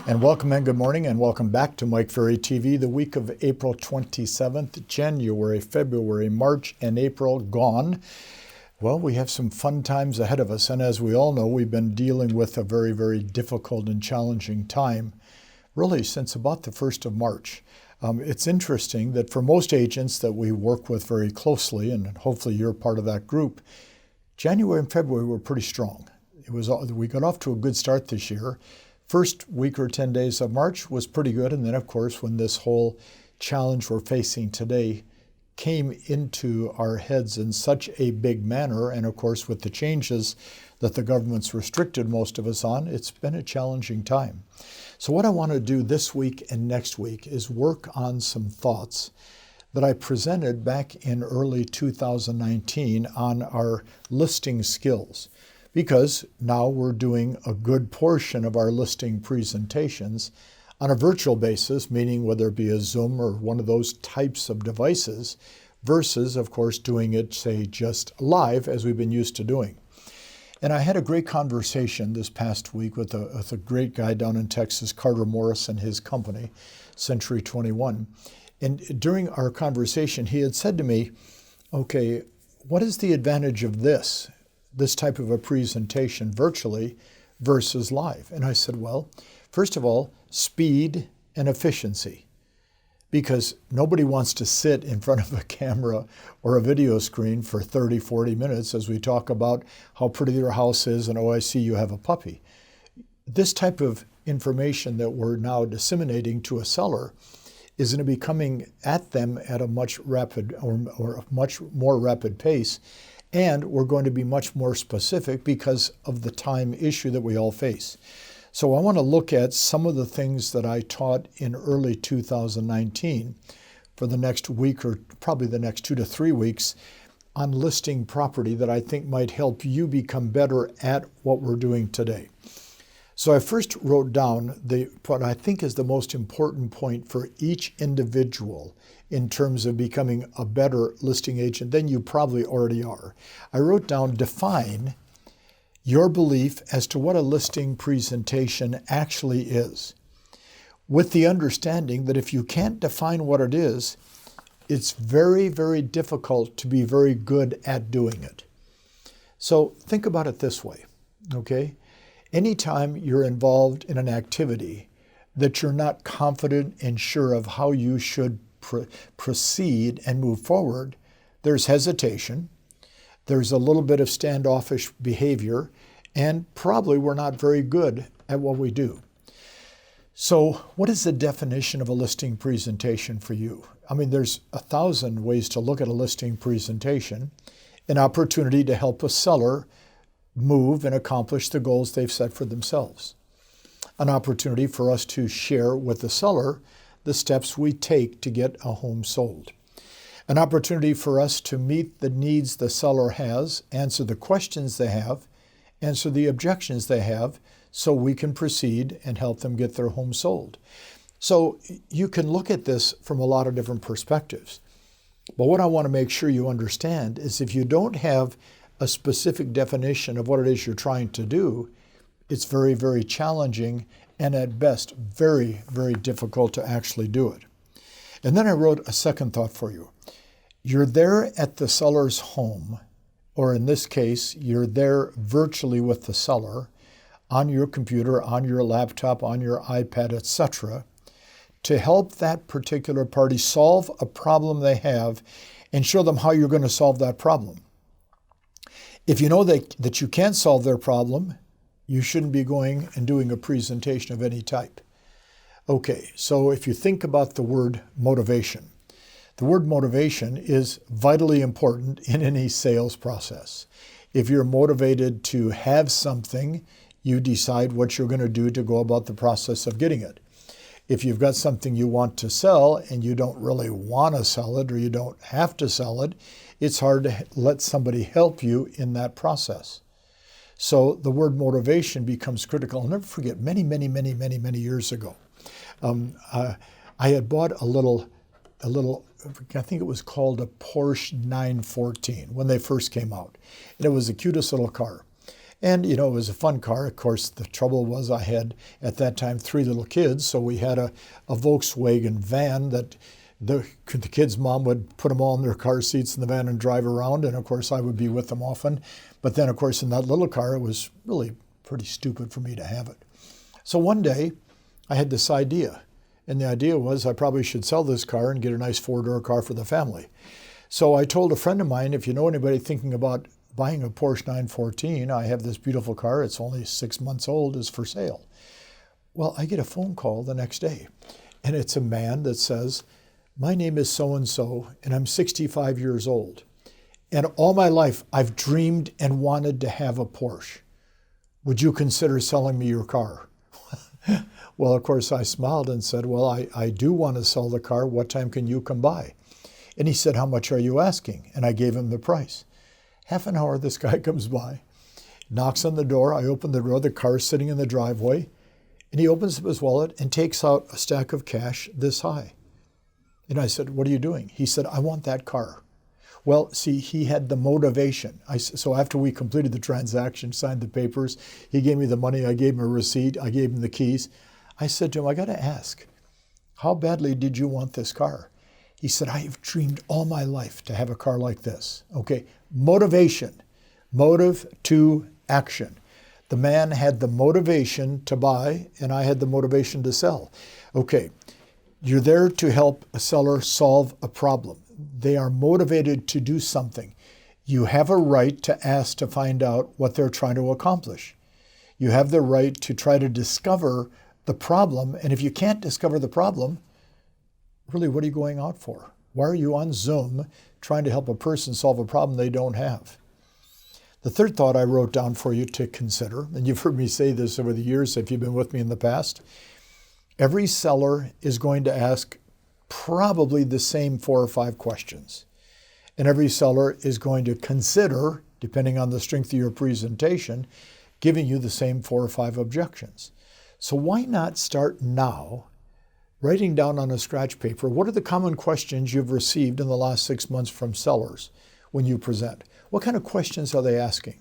And welcome and good morning and welcome back to Mike Ferry TV. The week of April 27th, January, February, March, and April gone. Well, we have some fun times ahead of us. And as we all know, we've been dealing with a very, very difficult and challenging time, really since about the 1st of March. It's interesting that for most agents that we work with very closely, and hopefully you're part of that group, January and February were pretty strong. We got off to a good start this year. First week or 10 days of March was pretty good. And then, of course, when this whole challenge we're facing today came into our heads in such a big manner, and of course, with the changes that the government's restricted most of us on, it's been a challenging time. So what I want to do this week and next week is work on some thoughts that I presented back in early 2019 on our listing skills. Because now we're doing a good portion of our listing presentations on a virtual basis, meaning whether it be a Zoom or one of those types of devices, versus, of course, doing it, say, just live as we've been used to doing. And I had a great conversation this past week with a great guy down in Texas, Carter Morris, and his company, Century 21. And during our conversation, he had said to me, okay, what is the advantage of this type of a presentation virtually versus live? And I said, well, first of all, speed and efficiency, because nobody wants to sit in front of a camera or a video screen for 30, 40 minutes as we talk about how pretty their house is and, oh, I see you have a puppy. This type of information that we're now disseminating to a seller is going to be coming at them at a much more rapid pace. And we're going to be much more specific because of the time issue that we all face. So I want to look at some of the things that I taught in early 2019 for the next week or probably the next 2 to 3 weeks on listing property that I think might help you become better at what we're doing today. So I first wrote down what I think is the most important point for each individual in terms of becoming a better listing agent than you probably already are. I wrote down, define your belief as to what a listing presentation actually is, with the understanding that if you can't define what it is, it's very, very difficult to be very good at doing it. So think about it this way, okay? Anytime you're involved in an activity that you're not confident and sure of how you should proceed and move forward, there's hesitation, there's a little bit of standoffish behavior, and probably we're not very good at what we do. So what is the definition of a listing presentation for you? I mean, there's 1,000 ways to look at a listing presentation, an opportunity to help a seller move and accomplish the goals they've set for themselves. An opportunity for us to share with the seller the steps we take to get a home sold. An opportunity for us to meet the needs the seller has, answer the questions they have, answer the objections they have, so we can proceed and help them get their home sold. So you can look at this from a lot of different perspectives. But what I want to make sure you understand is if you don't have a specific definition of what it is you're trying to do, it's very, very challenging and at best very, very difficult to actually do it. And then I wrote a second thought for you. You're there at the seller's home, or in this case, you're there virtually with the seller on your computer, on your laptop, on your iPad, etc., to help that particular party solve a problem they have and show them how you're going to solve that problem. If you know that you can't solve their problem, you shouldn't be going and doing a presentation of any type. Okay, so if you think about the word motivation, the word motivation is vitally important in any sales process. If you're motivated to have something, you decide what you're going to do to go about the process of getting it. If you've got something you want to sell and you don't really want to sell it or you don't have to sell it, it's hard to let somebody help you in that process. So the word motivation becomes critical. I'll never forget many years ago. I had bought a little, I think it was called a Porsche 914 when they first came out. And it was the cutest little car. And, it was a fun car. Of course, the trouble was I had, at that time, 3 little kids. So we had a Volkswagen van that the kids' mom would put them all in their car seats in the van and drive around. And, of course, I would be with them often. But then, of course, in that little car, it was really pretty stupid for me to have it. So one day, I had this idea. And the idea was I probably should sell this car and get a nice 4-door car for the family. So I told a friend of mine, if you know anybody thinking about buying a Porsche 914, I have this beautiful car, it's only 6 months old, is for sale. Well, I get a phone call the next day, and it's a man that says, my name is so-and-so, and I'm 65 years old. And all my life, I've dreamed and wanted to have a Porsche. Would you consider selling me your car? Well, of course, I smiled and said, well, I do want to sell the car. What time can you come by? And he said, how much are you asking? And I gave him the price. Half an hour, this guy comes by, knocks on the door. I open the door. The car's sitting in the driveway. And he opens up his wallet and takes out a stack of cash this high. And I said, what are you doing? He said, I want that car. Well, see, he had the motivation. So after we completed the transaction, signed the papers, he gave me the money. I gave him a receipt. I gave him the keys. I said to him, I got to ask, how badly did you want this car? He said, I have dreamed all my life to have a car like this. Okay, motivation, motive to action. The man had the motivation to buy, and I had the motivation to sell. Okay, you're there to help a seller solve a problem. They are motivated to do something. You have a right to ask to find out what they're trying to accomplish. You have the right to try to discover the problem, and if you can't discover the problem, really, what are you going out for? Why are you on Zoom trying to help a person solve a problem they don't have? The third thought I wrote down for you to consider, and you've heard me say this over the years if you've been with me in the past, every seller is going to ask probably the same 4 or 5 questions. And every seller is going to consider, depending on the strength of your presentation, giving you the same 4 or 5 objections. So why not start now writing down on a scratch paper, what are the common questions you've received in the last 6 months from sellers when you present? What kind of questions are they asking?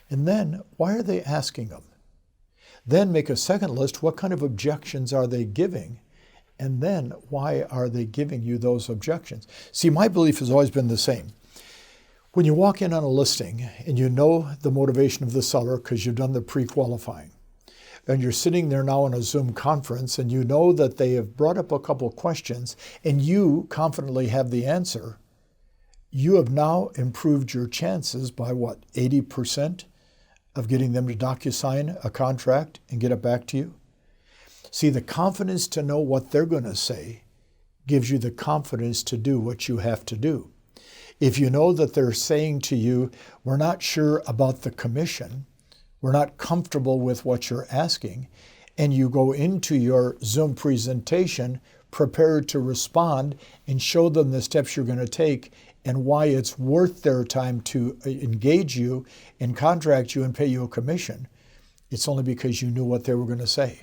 And then, why are they asking them? Then make a second list, what kind of objections are they giving? And then, why are they giving you those objections? See, my belief has always been the same. When you walk in on a listing and you know the motivation of the seller because you've done the pre-qualifying, and you're sitting there now in a Zoom conference and you know that they have brought up a couple of questions and you confidently have the answer, you have now improved your chances by what, 80% of getting them to DocuSign a contract and get it back to you? See, the confidence to know what they're going to say gives you the confidence to do what you have to do. If you know that they're saying to you, we're not sure about the commission, we're not comfortable with what you're asking, and you go into your Zoom presentation prepared to respond and show them the steps you're going to take and why it's worth their time to engage you and contract you and pay you a commission, it's only because you knew what they were going to say.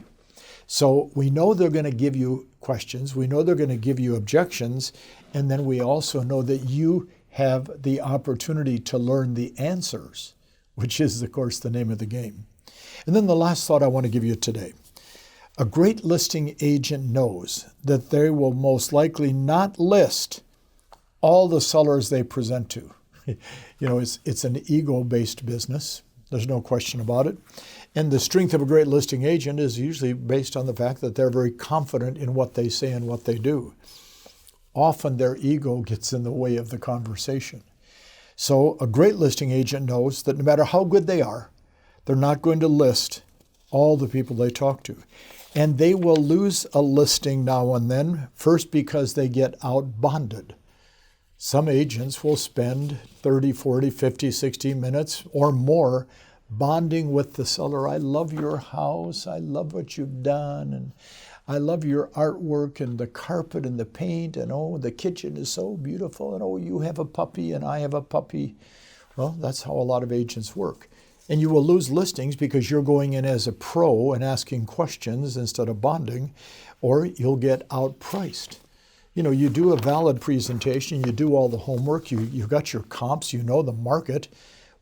So we know they're going to give you questions, we know they're going to give you objections, and then we also know that you have the opportunity to learn the answers, which is, of course, the name of the game. And then the last thought I want to give you today. A great listing agent knows that they will most likely not list all the sellers they present to. It's an ego-based business. There's no question about it. And the strength of a great listing agent is usually based on the fact that they're very confident in what they say and what they do. Often their ego gets in the way of the conversation. So a great listing agent knows that no matter how good they are, they're not going to list all the people they talk to. And they will lose a listing now and then, first because they get out-bonded. Some agents will spend 30, 40, 50, 60 minutes or more bonding with the seller. I love your house. I love what you've done. And I love your artwork and the carpet and the paint. And oh, the kitchen is so beautiful. And oh, you have a puppy and I have a puppy. Well, that's how a lot of agents work. And you will lose listings because you're going in as a pro and asking questions instead of bonding, or you'll get outpriced. You do a valid presentation, you do all the homework, you've got your comps, you know the market.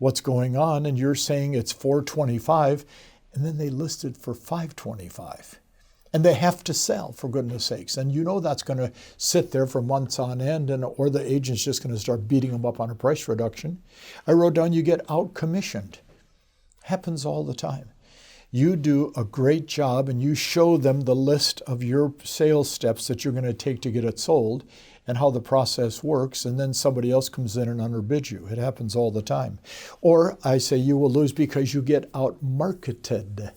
what's going on, and you're saying it's $425, and then they list it for $525. And they have to sell, for goodness sakes. And you know that's going to sit there for months on end, or the agent's just going to start beating them up on a price reduction. I wrote down you get out-commissioned. Happens all the time. You do a great job and you show them the list of your sales steps that you're going to take to get it sold and how the process works, and then somebody else comes in and underbids you. It happens all the time. Or I say you will lose because you get out-marketed,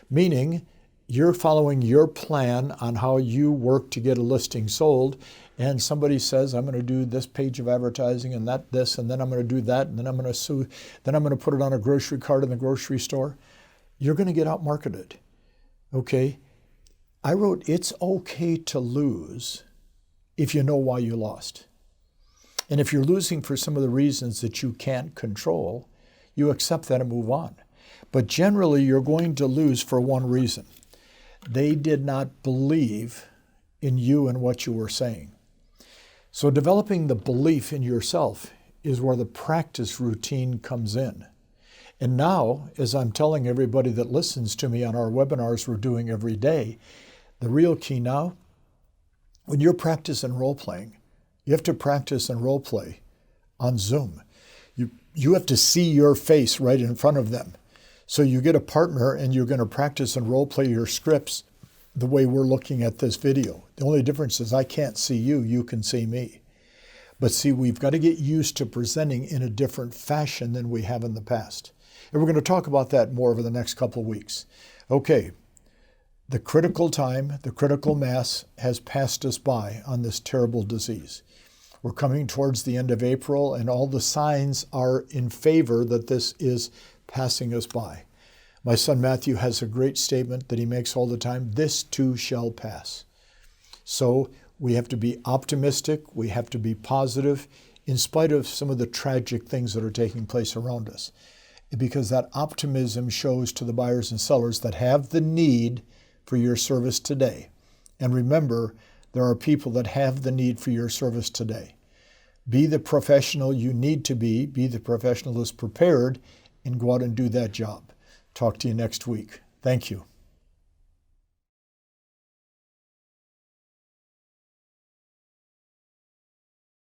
meaning you're following your plan on how you work to get a listing sold, and somebody says, I'm going to do this page of advertising and that, this, and then I'm going to do that, and then I'm going to sue, then I'm going to put it on a grocery cart in the grocery store. You're going to get out-marketed, okay? I wrote, it's okay to lose if you know why you lost. And if you're losing for some of the reasons that you can't control, you accept that and move on. But generally, you're going to lose for one reason. They did not believe in you and what you were saying. So developing the belief in yourself is where the practice routine comes in. And now, as I'm telling everybody that listens to me on our webinars we're doing every day, the real key now, when you're practicing role-playing, you have to practice and role-play on Zoom. You have to see your face right in front of them. So you get a partner and you're going to practice and role play your scripts the way we're looking at this video. The only difference is I can't see you, you can see me. But see, we've got to get used to presenting in a different fashion than we have in the past. And we're going to talk about that more over the next couple of weeks. Okay, the critical time, the critical mass has passed us by on this terrible disease. We're coming towards the end of April, and all the signs are in favor that this is passing us by. My son Matthew has a great statement that he makes all the time, this too shall pass. So we have to be optimistic, we have to be positive, in spite of some of the tragic things that are taking place around us. Because that optimism shows to the buyers and sellers that have the need for your service today. And remember, there are people that have the need for your service today. Be the professional you need to be the professional who's prepared, and go out and do that job. Talk to you next week. Thank you.